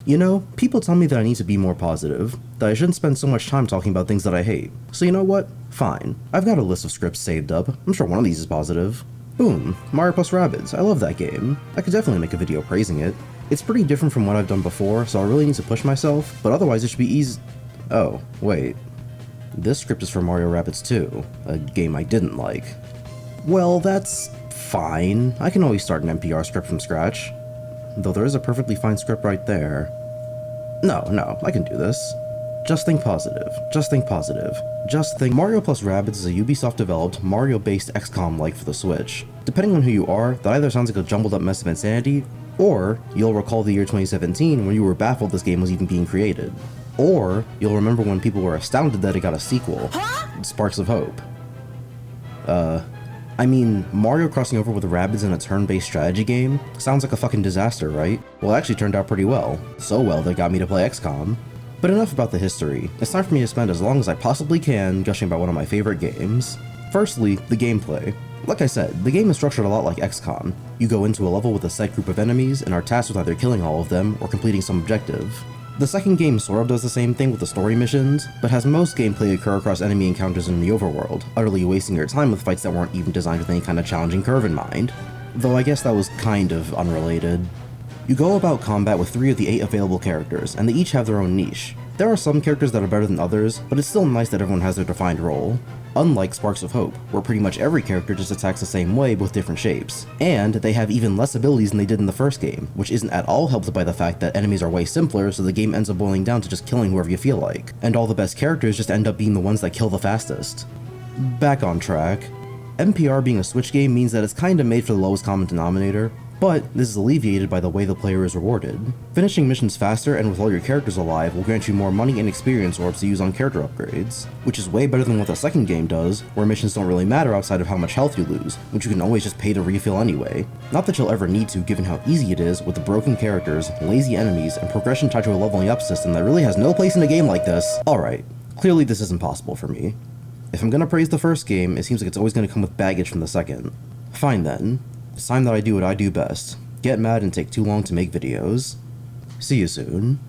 You know, people tell me that I need to be more positive, that I shouldn't spend so much time talking about things that I hate. So you know what? Fine. I've got a list of scripts saved up. I'm sure one of these is positive. Boom. Mario plus Rabbids. I love that game. I could definitely make a video praising it. It's pretty different from what I've done before, so I really need to push myself, but otherwise it should be easy. Oh, wait. This script is for Mario Rabbids 2, a game I didn't like. Well, that's fine. I can always start an NPR script from scratch. Though there is a perfectly fine script right there. No, I can do this. Just think positive. Just think positive. Just think Mario plus Rabbids is a Ubisoft-developed, Mario-based XCOM-like for the Switch. Depending on who you are, that either sounds like a jumbled-up mess of insanity, or you'll recall the year 2017 when you were baffled this game was even being created. Or you'll remember when people were astounded that it got a sequel, Sparks of Hope. I mean, Mario crossing over with Rabbids in a turn-based strategy game sounds like a fucking disaster, right? Well, it actually turned out pretty well. So well that it got me to play XCOM. But enough about the history. It's time for me to spend as long as I possibly can gushing about one of my favorite games. Firstly, the gameplay. Like I said, the game is structured a lot like XCOM. You go into a level with a set group of enemies and are tasked with either killing all of them or completing some objective. The second game sort of does the same thing with the story missions, but has most gameplay occur across enemy encounters in the overworld, utterly wasting your time with fights that weren't even designed with any kind of challenging curve in mind. Though I guess that was kind of unrelated. You go about combat with 3 of the 8 available characters, and they each have their own niche. There are some characters that are better than others, but it's still nice that everyone has their defined role. Unlike Sparks of Hope, where pretty much every character just attacks the same way but with different shapes. And they have even less abilities than they did in the first game, which isn't at all helped by the fact that enemies are way simpler, so the game ends up boiling down to just killing whoever you feel like. And all the best characters just end up being the ones that kill the fastest. Back on track. NPR being a Switch game means that it's kinda made for the lowest common denominator, but this is alleviated by the way the player is rewarded. Finishing missions faster and with all your characters alive will grant you more money and experience orbs to use on character upgrades, which is way better than what the second game does, where missions don't really matter outside of how much health you lose, which you can always just pay to refill anyway. Not that you'll ever need to given how easy it is with the broken characters, lazy enemies, and progression tied to a leveling up system that really has no place in a game like this. Alright, clearly this isn't possible for me. If I'm gonna praise the first game, it seems like it's always gonna come with baggage from the second. Fine then. It's time that I do what I do best. Get mad and take too long to make videos. See you soon.